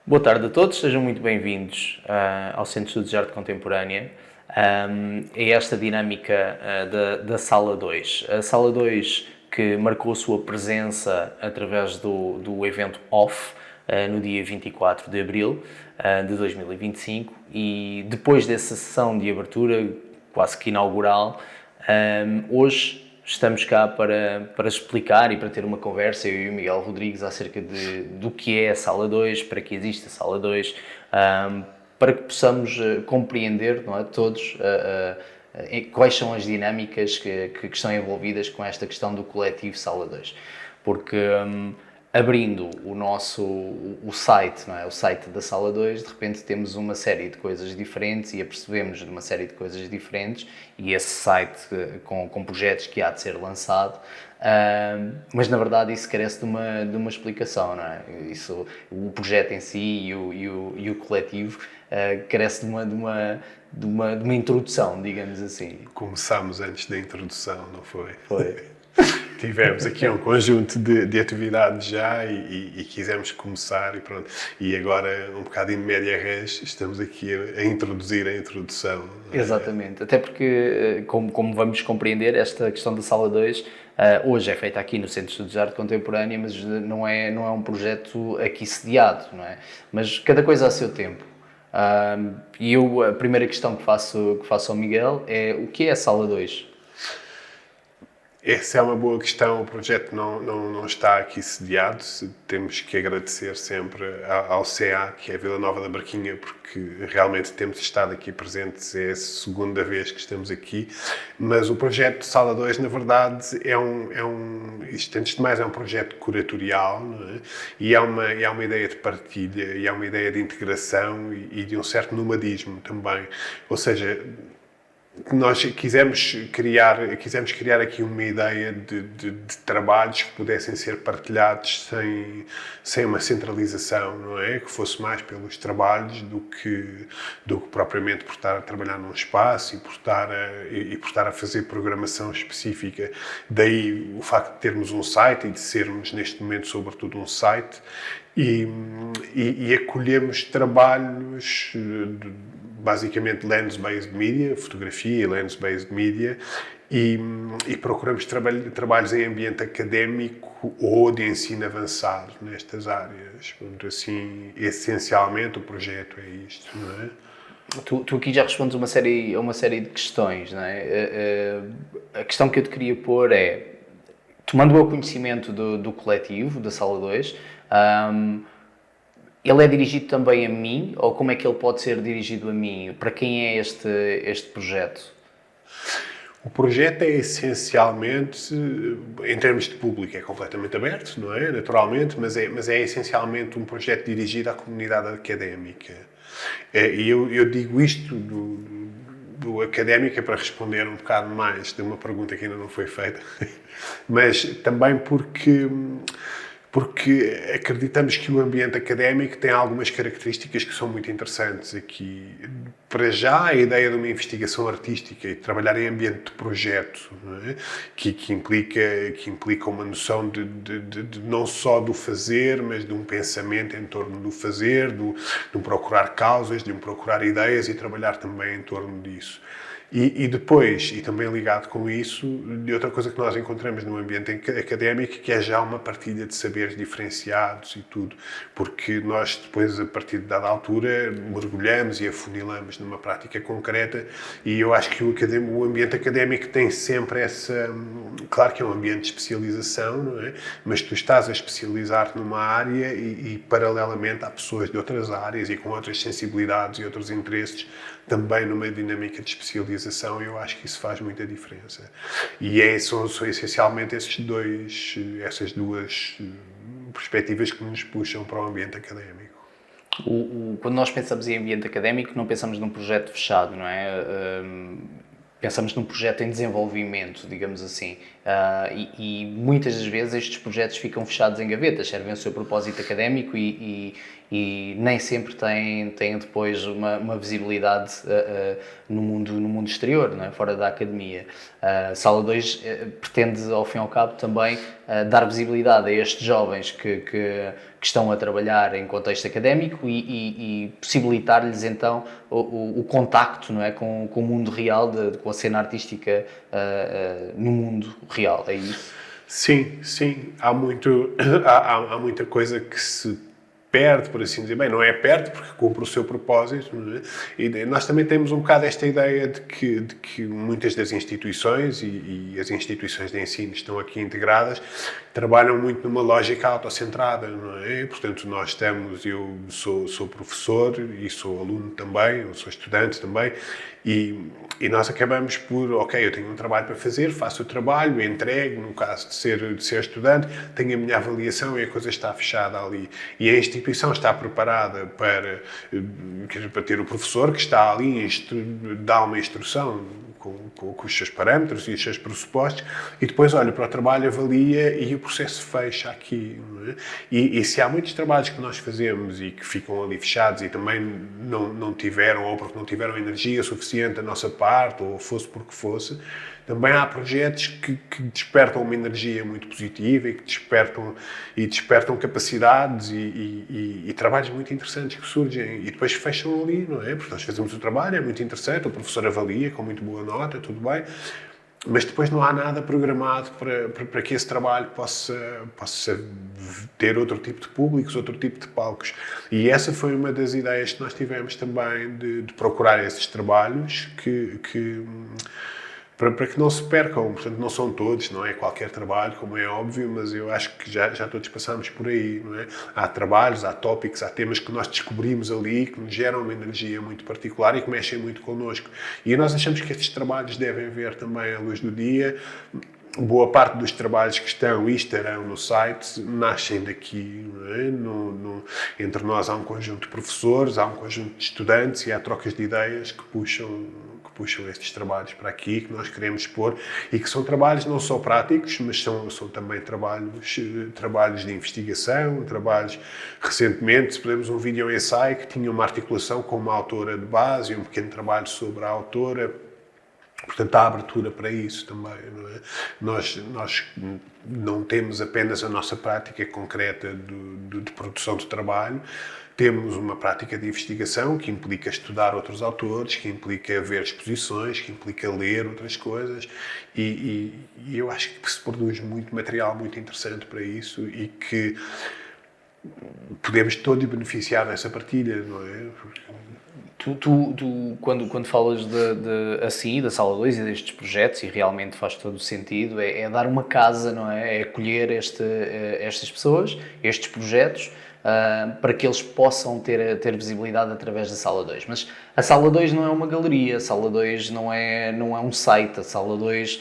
Boa tarde a todos, sejam muito bem-vindos ao Centro de Estudos de Arte Contemporânea, a esta dinâmica da Sala 2. A Sala 2 que marcou a sua presença através do evento OFF no dia 24 de abril de 2025 e depois dessa sessão de abertura quase que inaugural, hoje estamos cá para explicar e para ter uma conversa, eu e o Miguel Rodrigues, acerca do que é a Sala 2, para que existe a Sala 2, para que possamos compreender, não é, todos quais são as dinâmicas que estão envolvidas com esta questão do coletivo Sala 2. Porque abrindo o site, não é? O site da Sala 2, de repente temos uma série de coisas diferentes e apercebemos de uma série de coisas diferentes e esse site com projetos que há de ser lançado, mas na verdade isso carece de uma explicação, não é? O projeto em si e o coletivo carece de uma introdução, digamos assim. Começámos antes da introdução, não foi? Foi. Tivemos aqui um conjunto de atividades já e quisemos começar e pronto. E agora, um bocadinho de média res, estamos aqui a introduzir a introdução. Exatamente, até porque, como vamos compreender, esta questão da Sala 2 hoje é feita aqui no Centro de Estudos de Arte Contemporânea, mas não é um projeto aqui sediado, não é? Mas cada coisa a seu tempo. E a primeira questão que faço ao Miguel é: o que é a Sala 2? Essa é uma boa questão. O projeto não está aqui sediado. Temos que agradecer sempre ao CA, que é a Vila Nova da Barquinha, porque realmente temos estado aqui presentes. É a segunda vez que estamos aqui. Mas o projeto Sala 2, na verdade, isto, antes de mais, é um projeto curatorial, não é? E é uma ideia de partilha, e é uma ideia de integração e de um certo nomadismo também. Ou seja, nós quisemos criar aqui uma ideia de trabalhos que pudessem ser partilhados sem uma centralização, não é? Que fosse mais pelos trabalhos do que propriamente por estar a trabalhar num espaço e por estar a fazer programação específica. Daí o facto de termos um site e de sermos neste momento sobretudo um site e acolhemos trabalhos basicamente lens-based media, fotografia e lens-based media, e procuramos trabalhos em ambiente académico ou de ensino avançado nestas áreas. Portanto, assim, essencialmente o projeto é isto, não é? Tu aqui já respondes a uma série de questões, não é? A questão que eu te queria pôr é, tomando o meu conhecimento do coletivo, da Sala 2, ele é dirigido também a mim, ou como é que ele pode ser dirigido a mim? Para quem é este projeto? O projeto é essencialmente, em termos de público, é completamente aberto, não é? Naturalmente, mas é essencialmente um projeto dirigido à comunidade académica. E eu digo isto do académica para responder um bocado mais de uma pergunta que ainda não foi feita, mas também porque acreditamos que o ambiente académico tem algumas características que são muito interessantes aqui. Para já, a ideia de uma investigação artística e de trabalhar em ambiente de projeto, não é? que implica uma noção de não só do fazer, mas de um pensamento em torno do fazer, de um procurar causas, de um procurar ideias e trabalhar também em torno disso. E depois, e também ligado com isso, de outra coisa que nós encontramos no ambiente académico, que é já uma partilha de saberes diferenciados e tudo, porque nós depois, a partir de dada altura, mergulhamos e afunilamos numa prática concreta, e eu acho que o ambiente académico tem sempre essa... Claro que é um ambiente de especialização, não é? Mas tu estás a especializar numa área e paralelamente há pessoas de outras áreas e com outras sensibilidades e outros interesses também numa dinâmica de especialização, e eu acho que isso faz muita diferença. E são essencialmente essas duas perspectivas que nos puxam para o ambiente académico. Quando nós pensamos em ambiente académico, não pensamos num projeto fechado, não é? Pensamos num projeto em desenvolvimento, digamos assim. E muitas das vezes estes projetos ficam fechados em gavetas, servem o seu propósito académico e nem sempre têm depois uma visibilidade no mundo exterior, não é? Fora da academia. Sala 2 pretende, ao fim e ao cabo, também dar visibilidade a estes jovens que estão a trabalhar em contexto académico e possibilitar-lhes então o contacto, não é? com o mundo real, com a cena artística no mundo real, é isso? Sim, sim. Há muita coisa que se perde, por assim dizer. Bem, não é perde porque cumpre o seu propósito, não é? E nós também temos um bocado esta ideia de que muitas das instituições e as instituições de ensino estão aqui integradas, trabalham muito numa lógica autocentrada, não é? Portanto, eu sou professor e sou aluno também, eu sou estudante também, e nós acabamos por, ok, eu tenho um trabalho para fazer, faço o trabalho, entrego, no caso de ser estudante, tenho a minha avaliação e a coisa está fechada ali. E a instituição está preparada para ter o professor que está ali, dá uma instrução com os seus parâmetros e os seus pressupostos, e depois olha para o trabalho, avalia e o processo fecha aqui. Não é? E se há muitos trabalhos que nós fazemos e que ficam ali fechados e também não tiveram, ou porque não tiveram energia suficiente da nossa parte, ou fosse porque fosse, também há projetos que despertam uma energia muito positiva e que despertam capacidades e trabalhos muito interessantes que surgem e depois fecham ali, não é? Porque nós fazemos o trabalho, é muito interessante, o professor avalia com muito boa nota, tudo bem, mas depois não há nada programado para que esse trabalho possa ter outro tipo de públicos, outro tipo de palcos. E essa foi uma das ideias que nós tivemos também de procurar esses trabalhos para que não se percam. Portanto, não são todos, não é qualquer trabalho, como é óbvio, mas eu acho que já todos passamos por aí, não é? Há trabalhos, há tópicos, há temas que nós descobrimos ali, que nos geram uma energia muito particular e que mexem muito connosco. E nós achamos que estes trabalhos devem ver também a luz do dia. Boa parte dos trabalhos que estão e estarão no site nascem daqui, não é? Entre nós há um conjunto de professores, há um conjunto de estudantes e há trocas de ideias que puxam estes trabalhos para aqui, que nós queremos expor, e que são trabalhos não só práticos, mas são também trabalhos de investigação, trabalhos, recentemente, tivemos um vídeo ensaio que tinha uma articulação com uma autora de base e um pequeno trabalho sobre a autora. Portanto, há abertura para isso também, não é? Nós não temos apenas a nossa prática concreta de produção de trabalho, temos uma prática de investigação que implica estudar outros autores, que implica ver exposições, que implica ler outras coisas e eu acho que se produz muito material muito interessante para isso e que podemos todos beneficiar dessa partilha, não é? Tu quando falas assim, da Sala 2 e destes projetos, e realmente faz todo o sentido, é dar uma casa, não é? É acolher estas pessoas, estes projetos, para que eles possam ter visibilidade através da Sala 2. Mas a Sala 2 não é uma galeria, a Sala 2 não é um site, a Sala 2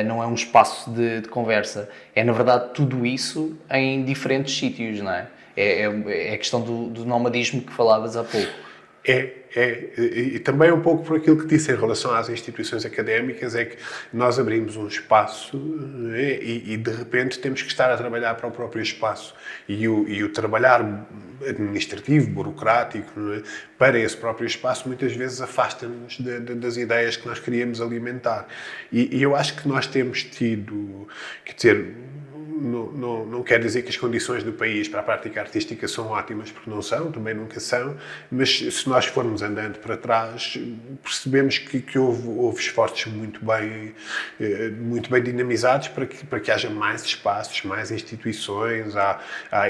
não é um espaço de conversa. É, na verdade, tudo isso em diferentes sítios, não é? É a questão do nomadismo que falavas há pouco. E também um pouco por aquilo que disse em relação às instituições académicas, é que nós abrimos um espaço e de repente temos que estar a trabalhar para o próprio espaço. E o trabalhar administrativo, burocrático, para esse próprio espaço, muitas vezes afasta-nos das ideias que nós queríamos alimentar. E eu acho que nós temos tido, quer dizer, não quer dizer que as condições do país para a prática artística são ótimas, porque não são, também nunca são, mas se nós formos andando para trás, percebemos que houve esforços muito bem dinamizados para que haja mais espaços, mais instituições.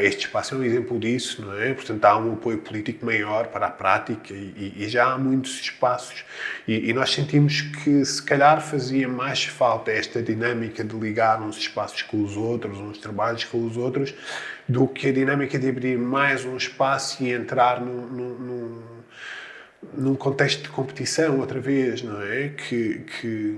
Este espaço é um exemplo disso, não é? Portanto, há um apoio político maior para a prática e já há muitos espaços. E nós sentimos que, se calhar, fazia mais falta esta dinâmica de ligar uns espaços com os outros, uns trabalhos com os outros, do que a dinâmica de abrir mais um espaço e entrar num contexto de competição outra vez, não é? Que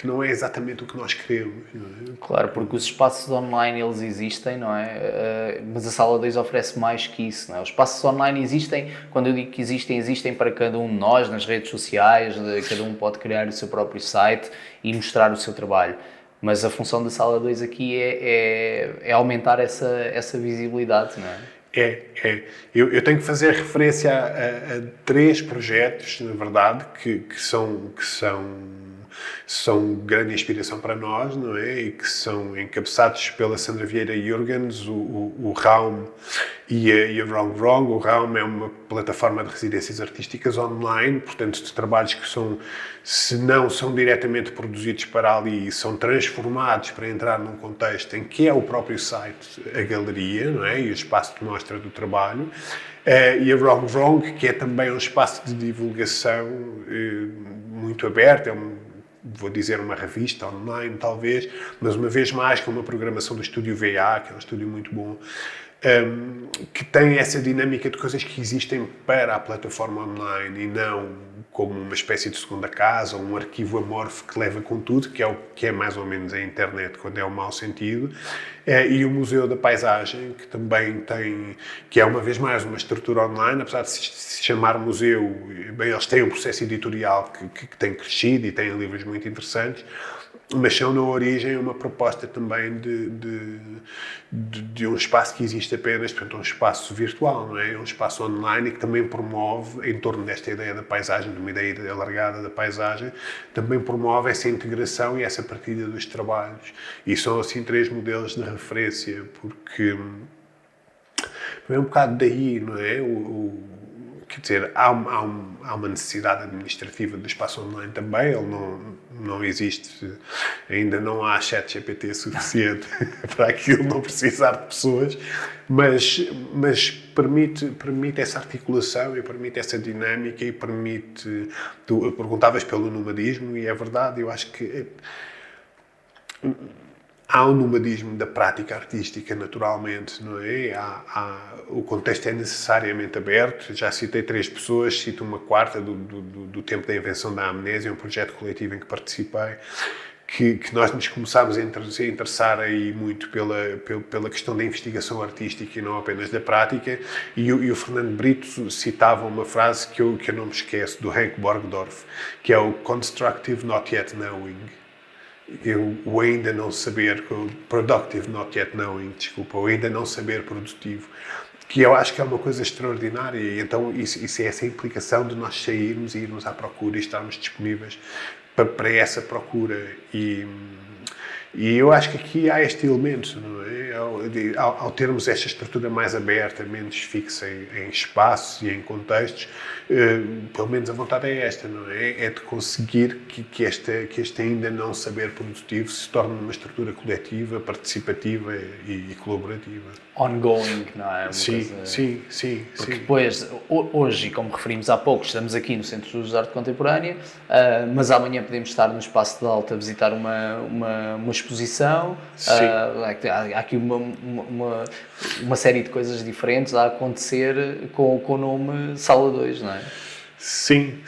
não é exatamente o que nós queremos, não é? Claro, porque os espaços online, eles existem, não é? Mas a Sala 2 oferece mais que isso, não é? Os espaços online existem, quando eu digo que existem para cada um de nós, nas redes sociais, cada um pode criar o seu próprio site e mostrar o seu trabalho. mas a função da Sala 2 aqui é aumentar essa visibilidade, não é? Eu tenho que fazer referência a 3 projetos, na verdade, que são grande inspiração para nós, não é? E que são encabeçados pela Sandra Vieira Jürgens, o Raum e a Wrong Wrong. O Raum é uma plataforma de residências artísticas online, portanto, de trabalhos que se não são diretamente produzidos para ali, são transformados para entrar num contexto em que é o próprio site, a galeria, não é? E o espaço de mostra do trabalho. E a Wrong Wrong, que é também um espaço de divulgação muito aberto, vou dizer uma revista online, talvez, mas uma vez mais com uma programação do Estúdio VA, que é um estúdio muito bom, que tem essa dinâmica de coisas que existem para a plataforma online e não como uma espécie de segunda casa ou um arquivo amorfo que leva com tudo, que é mais ou menos a internet quando é o mau sentido. E o Museu da Paisagem, que também tem, que é uma vez mais uma estrutura online, apesar de se chamar museu, bem, eles têm um processo editorial que tem crescido e têm livros muito interessantes, mas são na origem uma proposta também de um espaço que existe apenas, portanto, um espaço virtual, não é? Um espaço online e que também promove, em torno desta ideia da paisagem, de uma ideia alargada da paisagem, também promove essa integração e essa partilha dos trabalhos. E são, assim, 3 modelos de referência, porque é um bocado daí, não é? Quer dizer, há uma necessidade administrativa do espaço online também, ele não existe, ainda não há ChatGPT suficiente para aquilo não precisar de pessoas, mas permite essa articulação e permite essa dinâmica e permite... Tu perguntavas pelo nomadismo e é verdade, eu acho que há um nomadismo da prática artística, naturalmente, não é? O contexto é necessariamente aberto. Já citei 3 pessoas, cito uma quarta do tempo da invenção da amnésia, um projeto coletivo em que participei, que nós nos começámos a interessar aí muito pela questão da investigação artística e não apenas da prática. E o Fernando Brito citava uma frase que eu não me esqueço, do Henk Borgdorf, que é o Constructive Not Yet Knowing. O ainda não saber, productive not yet knowing, desculpa, o ainda não saber produtivo, que eu acho que é uma coisa extraordinária. E então isso é essa implicação de nós sairmos e irmos à procura e estarmos disponíveis para essa procura. E eu acho que aqui há este elemento, não é? Ao termos esta estrutura mais aberta, menos fixa em espaços e em contextos, pelo menos a vontade é esta, não é? É de conseguir que este ainda não saber produtivo se torne uma estrutura coletiva, participativa e colaborativa. Ongoing, não é? Sim. Porque depois, hoje, como referimos há pouco, estamos aqui no Centro de Estudos de Arte Contemporânea, mas amanhã podemos estar no Espaço de Alta a visitar uma exposição. Há aqui uma série de coisas diferentes a acontecer com o nome Sala 2, não é? Sim.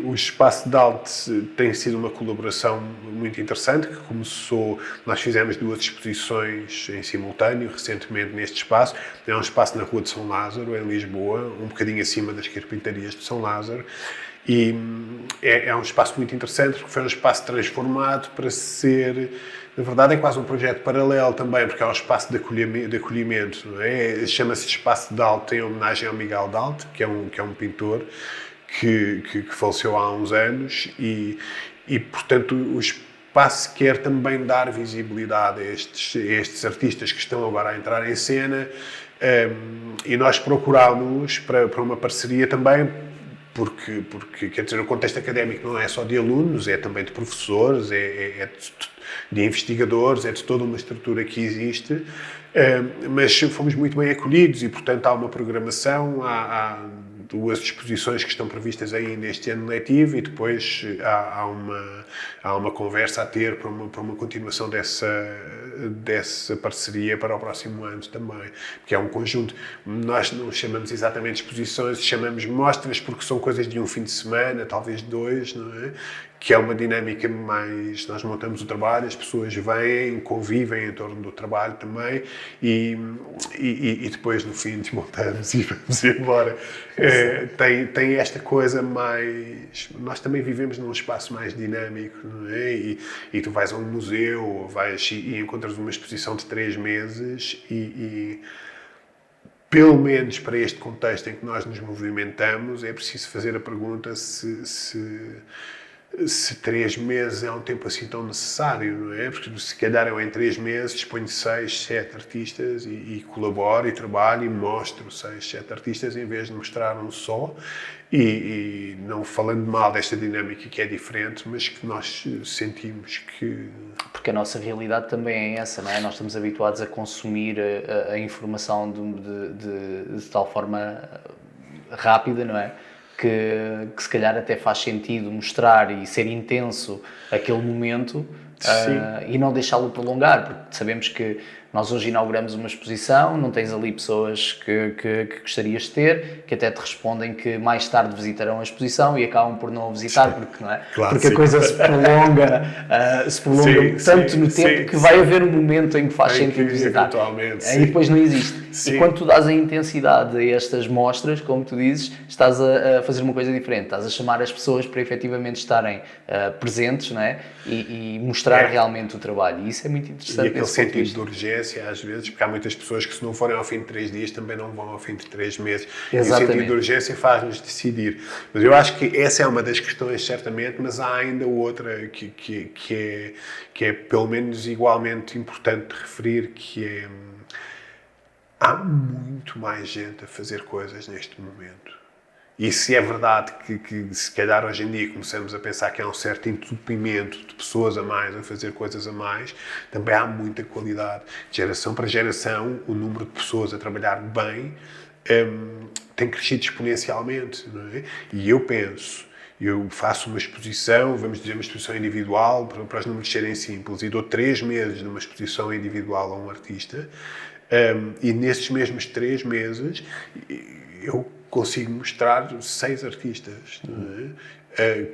O Espaço de Arte tem sido uma colaboração muito interessante, que começou... Nós fizemos 2 exposições em simultâneo, recentemente, neste espaço. É um espaço na Rua de São Lázaro, em Lisboa, um bocadinho acima das Carpintarias de São Lázaro. E é um espaço muito interessante, porque foi um espaço transformado para ser... Na verdade, é quase um projeto paralelo também, porque é um espaço de acolhimento, não é? Chama-se Espaço de Arte em homenagem ao Miguel Dalt, que é um pintor que faleceu há uns anos e, portanto, o espaço quer também dar visibilidade a estes artistas que estão agora a entrar em cena, e nós procurámos para uma parceria também, porque, quer dizer, o contexto académico não é só de alunos, é também de professores, é de investigadores, é de toda uma estrutura que existe, mas fomos muito bem acolhidos e, portanto, há uma programação, há 2 exposições que estão previstas ainda este ano letivo e depois há uma conversa a ter para uma continuação dessa parceria para o próximo ano também, que é um conjunto. Nós não chamamos exatamente exposições, chamamos mostras porque são coisas de um fim de semana, talvez 2, não é? que é uma dinâmica mais... Nós montamos o trabalho, as pessoas vêm, convivem em torno do trabalho também e depois no fim desmontamos e vamos embora. Tem esta coisa mais... Nós também vivemos num espaço mais dinâmico, não é? E tu vais a um museu ou vais e encontras uma exposição de 3 meses e pelo menos para este contexto em que nós nos movimentamos, é preciso fazer a pergunta se 3 meses é um tempo assim tão necessário, não é? Porque se calhar eu em 3 meses disponho 6, 7 artistas e colaboro e trabalho e mostro 6, 7 artistas em vez de mostrar um só e não falando mal desta dinâmica que é diferente, mas que nós sentimos que... Porque a nossa realidade também é essa, não é? Nós estamos habituados a consumir a informação de tal forma rápida, não é? Que se calhar até faz sentido mostrar e ser intenso aquele momento e não deixá-lo prolongar, porque sabemos que nós hoje inauguramos uma exposição, não tens ali pessoas que gostarias de ter, que até te respondem que mais tarde visitarão a exposição e acabam por não a visitar, porque, não é? Porque a coisa se prolonga tanto no tempo que vai haver um momento em que faz sentido visitar. Aí depois não existe. E quando tu dás a intensidade a estas mostras, como tu dizes, estás a fazer uma coisa diferente, estás a chamar as pessoas para efetivamente estarem presentes, não é? E mostrar realmente o trabalho. E isso é muito interessante. E aquele sentido de urgência, às vezes, porque há muitas pessoas que se não forem ao fim de 3 dias também não vão ao fim de 3 meses. Exatamente. E o sentido de urgência faz-nos decidir. Mas eu acho que essa é uma das questões, certamente, mas há ainda outra que é pelo menos igualmente importante de referir, que é... Há muito mais gente a fazer coisas neste momento. E se é verdade que se calhar hoje em dia começamos a pensar que há um certo entupimento de pessoas a mais a fazer coisas a mais, também há muita qualidade. De geração para geração, o número de pessoas a trabalhar bem tem crescido exponencialmente, não é? E eu penso, eu faço uma exposição, vamos dizer uma exposição individual, para os números serem simples, e dou 3 meses numa exposição individual a um artista, e nesses mesmos 3 meses eu consigo mostrar 6 artistas, não é?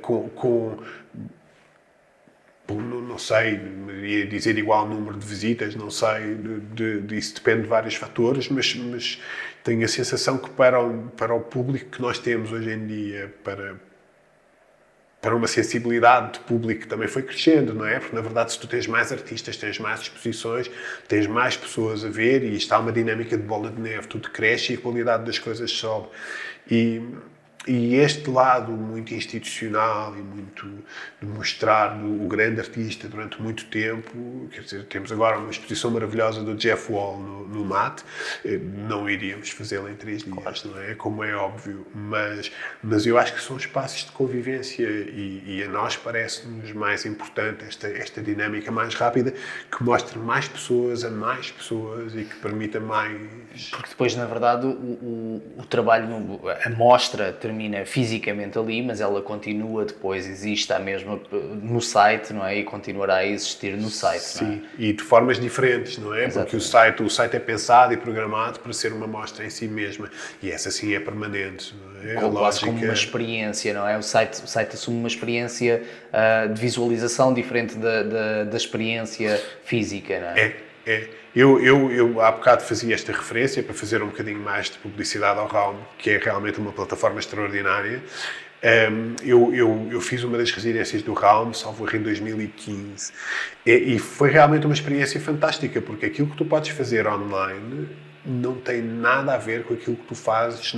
Não sei, ia dizer igual número de visitas, não sei, isso depende de vários fatores, mas tenho a sensação que para o público que nós temos hoje em dia, para uma sensibilidade de público que também foi crescendo, não é? Porque, na verdade, se tu tens mais artistas, tens mais exposições, tens mais pessoas a ver e está uma dinâmica de bola de neve, tudo cresce e a qualidade das coisas sobe. E este lado muito institucional e muito de mostrar o grande artista durante muito tempo, quer dizer, temos agora uma exposição maravilhosa do Jeff Wall no MAT, não iríamos fazê-la em 3 dias, não é? Como é óbvio, mas eu acho que são espaços de convivência e a nós parece-nos mais importante esta dinâmica mais rápida que mostre mais pessoas a mais pessoas e que permita mais... Porque depois, na verdade, o trabalho, a mostra termina fisicamente ali, mas ela continua depois, existe a mesma no site, não é? E continuará a existir no site, sim, não é? E de formas diferentes, não é? Exatamente. Porque o site é pensado e programado para ser uma mostra em si mesma e essa sim é permanente, não é? Quase como uma experiência, não é? O site assume uma experiência de visualização diferente da experiência física, não é? Eu há bocado fazia esta referência para fazer um bocadinho mais de publicidade ao Realm, que é realmente uma plataforma extraordinária. Eu fiz uma das residências do Realm, salvo erro, em 2015, e foi realmente uma experiência fantástica, porque aquilo que tu podes fazer online não tem nada a ver com aquilo que tu fazes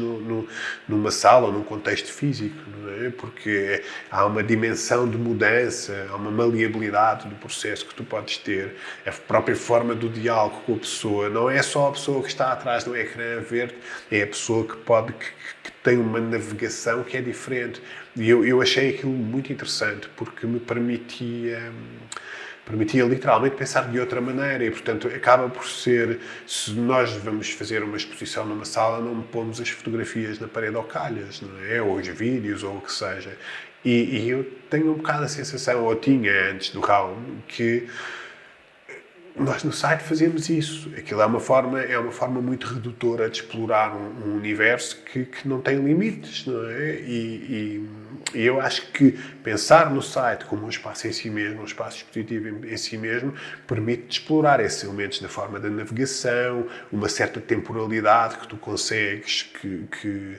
numa sala ou num contexto físico, não é? Porque há uma dimensão de mudança, há uma maleabilidade do processo que tu podes ter, a própria forma do diálogo com a pessoa, não é só a pessoa que está atrás do ecrã verde, é a pessoa que tem uma navegação que é diferente. E eu achei aquilo muito interessante, porque me permitia literalmente pensar de outra maneira e, portanto, acaba por ser, se nós vamos fazer uma exposição numa sala, não pomos as fotografias na parede ao calhas, não é? Ou os vídeos, ou o que seja. E eu tenho um bocado a sensação, ou tinha antes do Realm, que Nós no site fazemos isso. Aquilo é uma forma muito redutora de explorar um universo que não tem limites, não é? E eu acho que pensar no site como um espaço em si mesmo, um espaço expositivo em si mesmo, permite explorar esses elementos da forma da navegação, uma certa temporalidade que tu consegues, que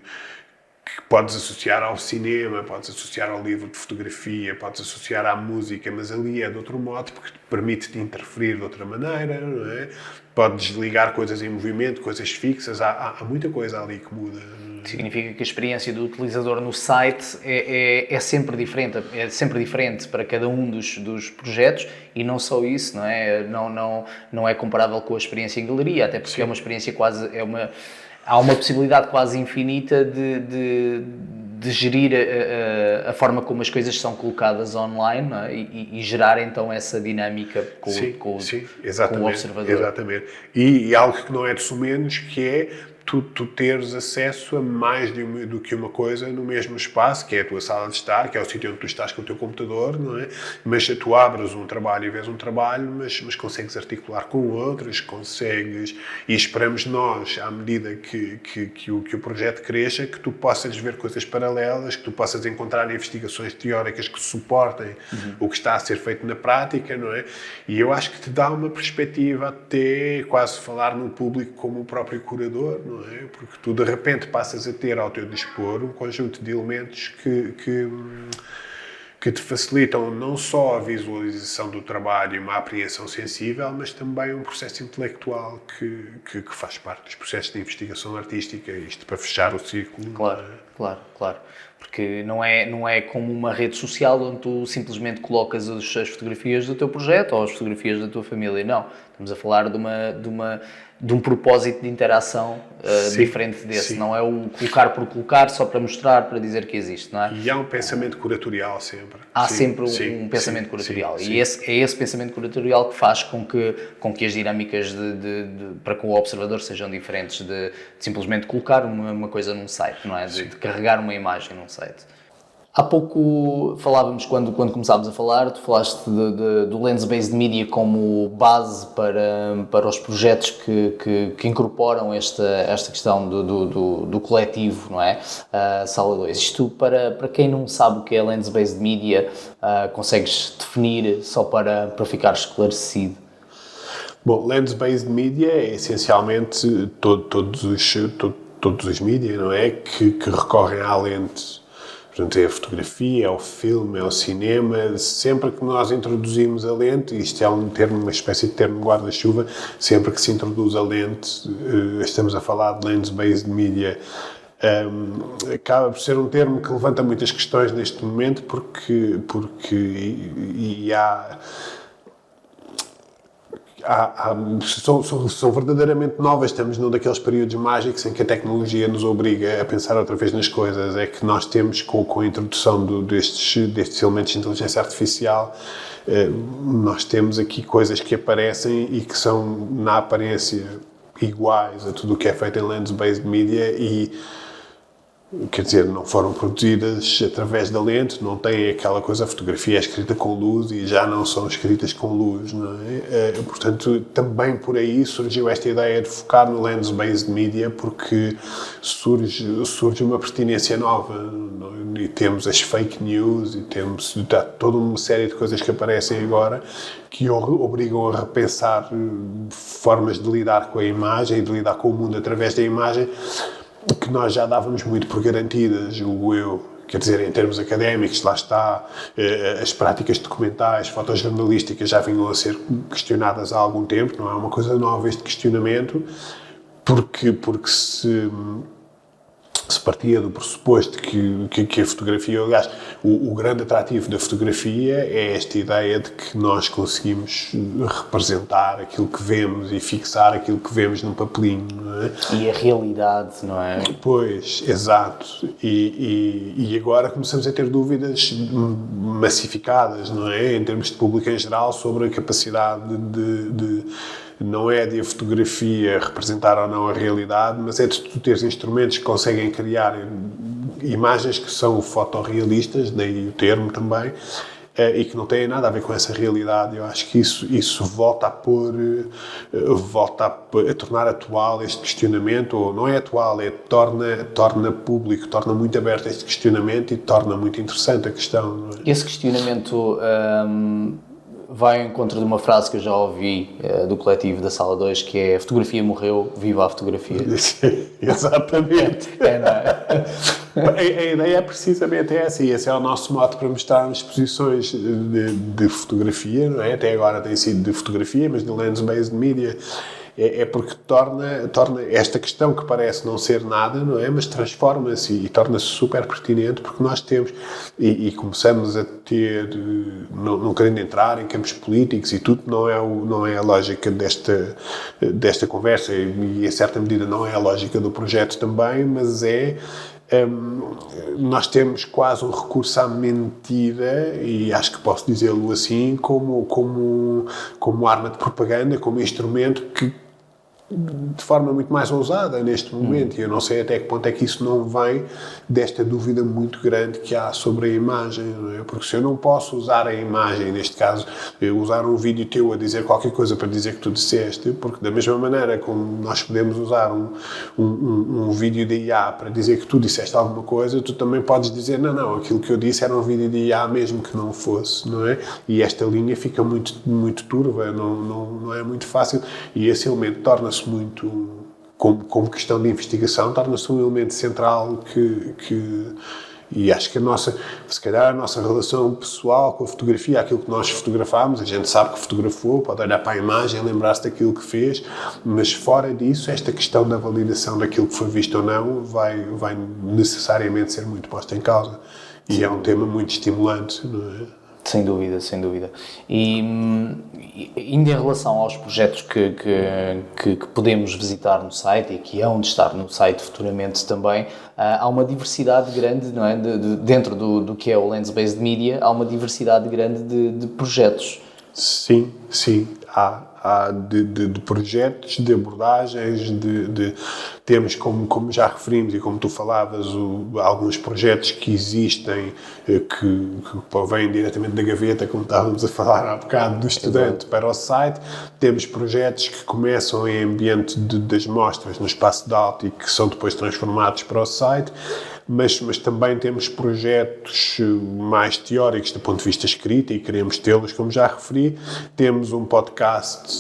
podes associar ao cinema, podes associar ao livro de fotografia, podes associar à música, mas ali é de outro modo, porque permite-te interferir de outra maneira, não é? Podes ligar coisas em movimento, coisas fixas, há muita coisa ali que muda. Significa que a experiência do utilizador no site é sempre diferente para cada um dos projetos, e não só isso, não é? Não é comparável com a experiência em galeria, até porque Sim. É uma experiência quase... Há uma possibilidade quase infinita de gerir a forma como as coisas são colocadas online, não é? E gerar então essa dinâmica com o observador. Exatamente. E algo que não é de menos, que é tu teres acesso a mais do que uma coisa no mesmo espaço, que é a tua sala de estar, que é o sítio onde tu estás com o teu computador, não é? Mas tu abres um trabalho e vês um trabalho, mas consegues articular com outros, e esperamos nós, à medida que o projeto cresça, que tu possas ver coisas paralelas, que tu possas encontrar investigações teóricas que suportem o que está a ser feito na prática, não é? E eu acho que te dá uma perspectiva até quase falar no público como o próprio curador, não é? Porque tu de repente passas a ter ao teu dispor um conjunto de elementos que te facilitam não só a visualização do trabalho e uma apreensão sensível, mas também um processo intelectual que faz parte dos processos de investigação artística, isto para fechar o círculo. Claro. Porque não é como uma rede social onde tu simplesmente colocas as fotografias do teu projeto ou as fotografias da tua família. Não. Estamos a falar de um propósito de interação diferente desse. Sim. Não é o colocar por colocar só para mostrar, para dizer que existe, não é? E há um pensamento curatorial sempre. Há sempre um pensamento curatorial. E é esse pensamento curatorial que faz com que as dinâmicas para com o observador sejam diferentes de simplesmente colocar uma coisa num site, não é? De carregar uma imagem num site. Há pouco falávamos, quando começámos a falar, tu falaste do Lens-Based Media como base para os projetos que incorporam esta questão do coletivo, não é? Sala 2. Isto, para quem não sabe o que é Lens-Based Media, consegues definir só para ficar esclarecido? Bom, Lens-Based Media é essencialmente todos os mídias, não é? Que recorrem à lente. Portanto, é a fotografia, é o filme, é o cinema. Sempre que nós introduzimos a lente, isto é uma espécie de termo guarda-chuva, sempre que se introduz a lente, estamos a falar de Lens-Based Media, acaba por ser um termo que levanta muitas questões neste momento, porque são verdadeiramente novas. Estamos num daqueles períodos mágicos em que a tecnologia nos obriga a pensar outra vez nas coisas. É que nós temos, com a introdução destes elementos de inteligência artificial, nós temos aqui coisas que aparecem e que são, na aparência, iguais a tudo o que é feito em Lens-Based Media e, quer dizer, não foram produzidas através da lente, não tem aquela coisa, a fotografia é escrita com luz e já não são escritas com luz, não é? Portanto, também por aí surgiu esta ideia de focar no Lens-Based Media, porque surge uma pertinência nova, não é? E temos as fake news e temos toda uma série de coisas que aparecem agora que obrigam a repensar formas de lidar com a imagem e de lidar com o mundo através da imagem, que nós já dávamos muito por garantidas, julgo eu. Quer dizer, em termos académicos, lá está, as práticas documentais, fotojornalísticas já vinham a ser questionadas há algum tempo, não é uma coisa nova este questionamento, porque se partia do pressuposto que a fotografia, aliás, o grande atrativo da fotografia é esta ideia de que nós conseguimos representar aquilo que vemos e fixar aquilo que vemos num papelinho, não é? E a realidade, não é? Pois, exato. E agora começamos a ter dúvidas massificadas, não é? Em termos de público em geral, sobre a capacidade não é de a fotografia representar ou não a realidade, mas é de tu teres instrumentos que conseguem criar imagens que são fotorrealistas, daí o termo também, e que não têm nada a ver com essa realidade. Eu acho que isso volta a tornar atual este questionamento, ou não é atual, torna público, torna muito aberto este questionamento e torna muito interessante a questão. Não é? Esse questionamento vai ao encontro de uma frase que eu já ouvi do coletivo da Sala 2, que é: a fotografia morreu, viva a fotografia. Exatamente. Não é? A ideia é precisamente essa, e esse é o nosso mote para mostrar nas exposições de fotografia, não é? Até agora tem sido de fotografia, mas de lens-based media. É porque torna esta questão, que parece não ser nada, não é? Mas transforma-se e torna-se super pertinente, porque nós temos, e começamos a ter, não querendo entrar em campos políticos, e tudo não é a lógica desta conversa, e em certa medida não é a lógica do projeto também, mas nós temos quase um recurso à mentira, e acho que posso dizê-lo assim, como arma de propaganda, como instrumento que de forma muito mais ousada neste momento, e eu não sei até que ponto é que isso não vem desta dúvida muito grande que há sobre a imagem, não é? Porque se eu não posso usar a imagem, neste caso, usar um vídeo teu a dizer qualquer coisa para dizer que tu disseste, porque da mesma maneira como nós podemos usar um vídeo de IA para dizer que tu disseste alguma coisa, tu também podes dizer, não, aquilo que eu disse era um vídeo de IA mesmo que não fosse, não é? E esta linha fica muito, muito turva, não é muito fácil, e esse elemento torna-se muito, como questão de investigação, torna-se um elemento central e acho que se calhar a nossa relação pessoal com a fotografia, aquilo que nós fotografámos, a gente sabe que fotografou, pode olhar para a imagem, lembrar-se daquilo que fez, mas fora disso, esta questão da validação daquilo que foi visto ou não vai necessariamente ser muito posta em causa. E é um tema muito estimulante, não é? Sem dúvida, sem dúvida. E ainda em relação aos projetos que podemos visitar no site e que hão de estar no site futuramente também, há uma diversidade grande, não é? Dentro do que é o Lens-Based Media, há uma diversidade grande de projetos. Sim. Há de projetos, de abordagens, temos, como já referimos e como tu falavas, alguns projetos que existem, que vêm diretamente da gaveta, como estávamos a falar há bocado, do estudante para o site. Temos projetos que começam em ambiente das mostras, no espaço de alto, e que são depois transformados para o site. Mas também temos projetos mais teóricos do ponto de vista escrito, e queremos tê-los, como já referi. Temos um podcast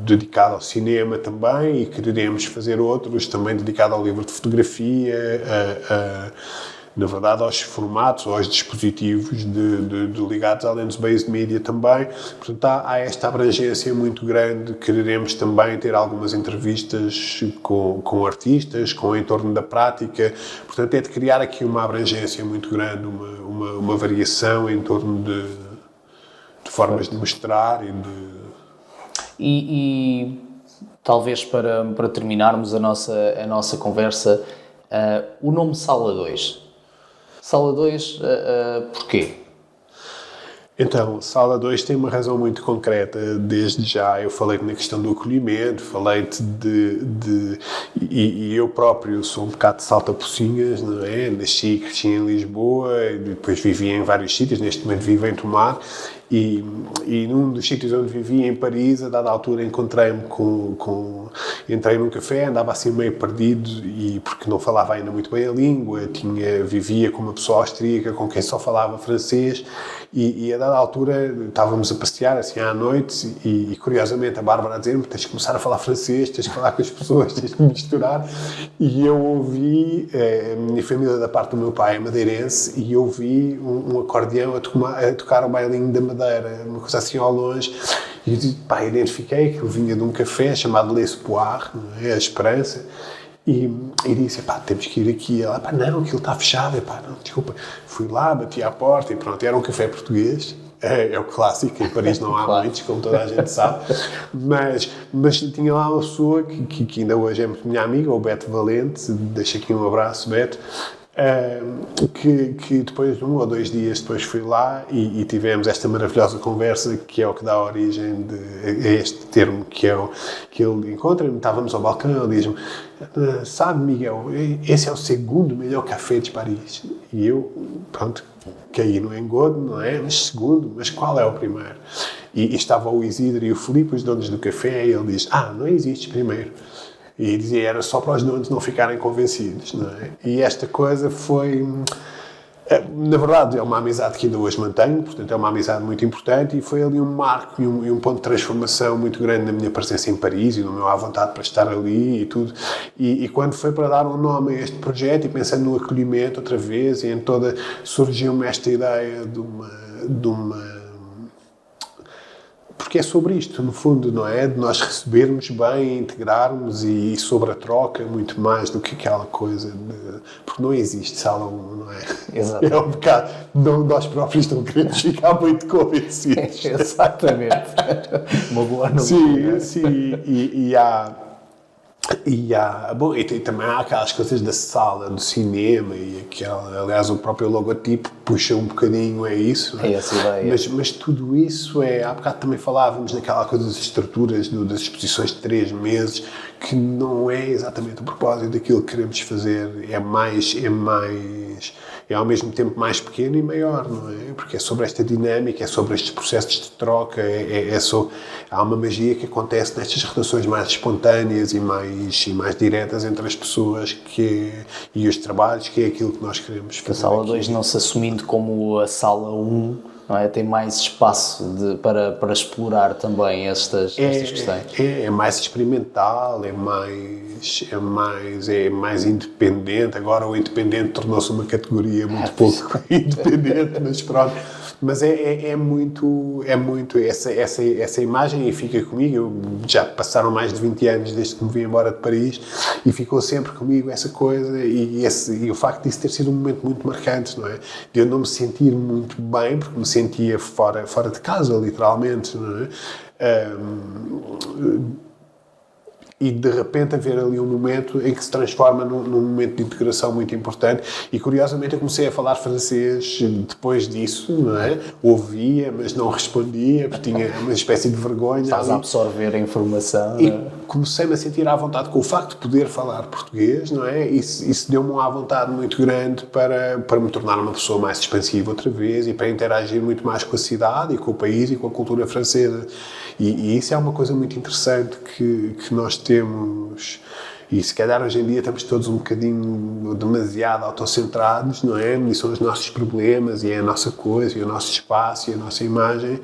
dedicado ao cinema também, e queremos fazer outros também dedicados ao livro de fotografia, na verdade aos formatos ou aos dispositivos ligados à Lens-Based Media também. Portanto, há esta abrangência muito grande. Queremos também ter algumas entrevistas com artistas, com o entorno da prática. Portanto, é de criar aqui uma abrangência muito grande, uma variação em torno de formas de mostrar e talvez para terminarmos a nossa conversa, o nome Sala 2. Sala 2, porquê? Então, Sala 2 tem uma razão muito concreta. Desde já eu falei-te na questão do acolhimento, falei-te e eu próprio sou um bocado de salta-pocinhas, não é? Nasci e cresci em Lisboa, e depois vivi em vários sítios, neste momento vivo em Tomar, e num dos sítios onde vivi, em Paris, a dada altura encontrei-me entrei num café, andava assim meio perdido, e porque não falava ainda muito bem a língua, vivia com uma pessoa austríaca com quem só falava francês, e a dada altura estávamos a passear assim à noite, e curiosamente a Bárbara a dizer-me: tens de começar a falar francês, tens de falar com as pessoas, tens de misturar. E eu ouvi, a minha família da parte do meu pai é madeirense, e eu ouvi um acordeão a tocar o bailinho da Madeira, uma coisa assim ao longe. E eu identifiquei que eu vinha de um café chamado L'Espoir, a Esperança, e disse: temos que ir aqui. E ela: não, aquilo está fechado. Não, desculpa. Fui lá, bati à porta e pronto, era um café português. É o clássico, em Paris não há muitos, como toda a gente sabe, mas tinha lá uma pessoa que ainda hoje é muito minha amiga, o Beto Valente, deixo aqui um abraço, Beto, que depois, 1 ou 2 dias depois, fui lá e tivemos esta maravilhosa conversa, que é o que dá origem a este termo, que ele encontra-me. Estávamos ao balcão, ele diz-me: sabe, Miguel, esse é o segundo melhor café de Paris. E eu, pronto, caí no engodo, não é? Mas segundo, mas qual é o primeiro? E estava o Isidro e o Filipe, os donos do café, e ele diz, não existe primeiro. E dizia, era só para os donos não ficarem convencidos, não é? E esta coisa foi... Na verdade, é uma amizade que ainda hoje mantenho, portanto é uma amizade muito importante e foi ali um marco e um ponto de transformação muito grande na minha presença em Paris e no meu à vontade para estar ali e tudo. E quando foi para dar um nome a este projeto e pensando no acolhimento outra vez e em toda, surgiu-me esta ideia de uma porque é sobre isto, no fundo, não é? De nós recebermos bem, integrarmos e sobre a troca, muito mais do que aquela coisa de... Porque não existe sala 1, não é? Exato. É um bocado... Não, nós próprios não queremos ficar muito convencidos. Exatamente. Uma boa analogia. Sim. Bom, e também há aquelas coisas da sala, do cinema e aliás, o próprio logotipo puxa um bocadinho a isso. É essa ideia. Mas tudo isso há bocado também falávamos naquela coisa das estruturas, das exposições de 3 meses, que não é exatamente o propósito daquilo que queremos fazer, é ao mesmo tempo mais pequeno e maior, não é? Porque é sobre esta dinâmica, é sobre estes processos de troca, há uma magia que acontece nestas relações mais espontâneas e mais diretas entre as pessoas e os trabalhos, que é aquilo que nós queremos fazer. A sala 2 não se assumindo como a sala 1, não é? Tem mais espaço para explorar também estas questões. É mais experimental, é mais independente. Agora o independente tornou-se uma categoria muito pouco independente, mas pronto. Mas é muito essa imagem e fica comigo. Já passaram mais de 20 anos desde que me vim embora de Paris e ficou sempre comigo essa coisa e o facto disso ter sido um momento muito marcante, não é? De eu não me sentir muito bem, porque me sentia fora de casa, literalmente, não é? E de repente haver ali um momento em que se transforma num momento de integração muito importante. E curiosamente eu comecei a falar francês depois disso, não é? Ouvia, mas não respondia, porque tinha uma espécie de vergonha. Estás a absorver a informação. E comecei-me a sentir à vontade com o facto de poder falar português, não é? Isso deu-me uma à vontade muito grande para me tornar uma pessoa mais expansiva outra vez e para interagir muito mais com a cidade e com o país e com a cultura francesa. E isso é uma coisa muito interessante que nós temos, e se calhar hoje em dia estamos todos um bocadinho demasiado autocentrados, não é? E são os nossos problemas, e é a nossa coisa, e o nosso espaço, e a nossa imagem,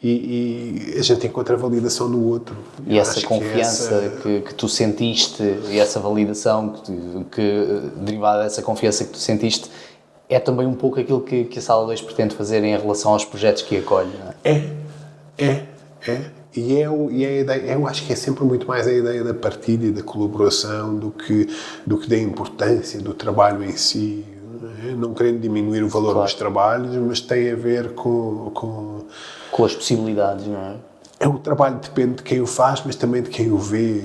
e a gente encontra a validação no outro. E essa confiança que tu sentiste, e essa validação que derivada dessa confiança que tu sentiste, é também um pouco aquilo que a Sala 2 pretende fazer em relação aos projetos que acolhe, não é? E a ideia, eu acho que é sempre muito mais a ideia da partilha e da colaboração do que da importância do trabalho em si. Não querendo diminuir o valor dos trabalhos, mas tem a ver com as possibilidades, não é? O trabalho depende de quem o faz, mas também de quem o vê.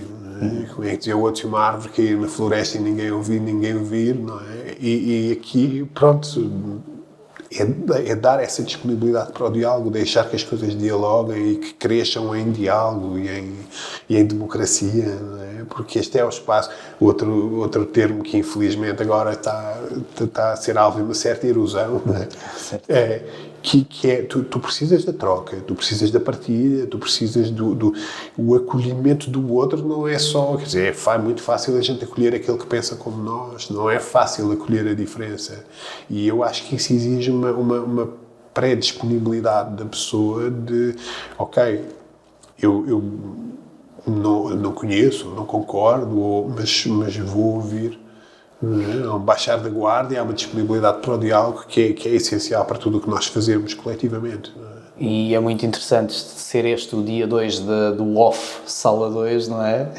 Como é que dizia o outro, se uma árvore cair na floresta e ninguém ouvir, não é? E aqui, pronto... É dar essa disponibilidade para o diálogo, deixar que as coisas dialoguem e que cresçam em diálogo e em democracia, não é? Porque este é o espaço. Outro termo que infelizmente agora está a ser alvo de uma certa erosão, não é? Que é, tu precisas da troca, tu precisas da partilha, tu precisas o acolhimento do outro. Não é só, quer dizer, é muito fácil a gente acolher aquele que pensa como nós, não é fácil acolher a diferença, e eu acho que isso exige uma pré-disponibilidade da pessoa de, ok, eu não conheço, não concordo, mas vou ouvir. Há um baixar da guarda e há uma disponibilidade para o diálogo que é essencial para tudo o que nós fazemos coletivamente. E é muito interessante ser este o dia 2 do OFF Sala 2, não é?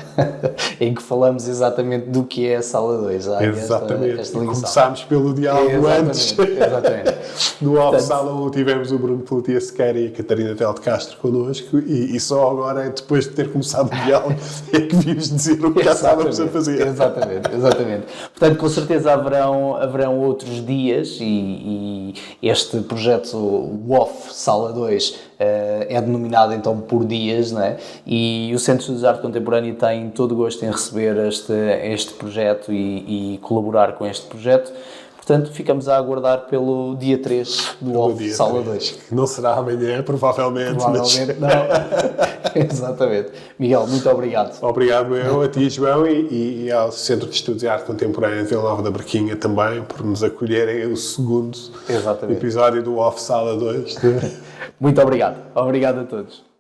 Em que falamos exatamente do que é a Sala 2. Exatamente. Esta começámos pelo diálogo antes. Exatamente. No OFF Sala 1 tivemos o Bruno Pelatia Sequeira e a Catarina Tel de Castro connosco e só agora, depois de ter começado o diálogo, é que vimos dizer o que já estávamos a fazer. Exatamente. Portanto, com certeza haverão outros dias e este projeto, o OFF Sala 2, 2 é denominado então por dias, não é? E o Centro de Estudos de Arte Contemporânea tem todo o gosto em receber este projeto e colaborar com este projeto. Portanto, ficamos a aguardar pelo dia 3 do OFF Sala 2. Não será amanhã, provavelmente. Provavelmente não. Exatamente. Miguel, muito obrigado. Obrigado eu, a ti, João, e ao Centro de Estudos de Arte Contemporânea de Vila Nova da Barquinha também, por nos acolherem o segundo episódio do OFF Sala 2. Muito obrigado. Obrigado a todos.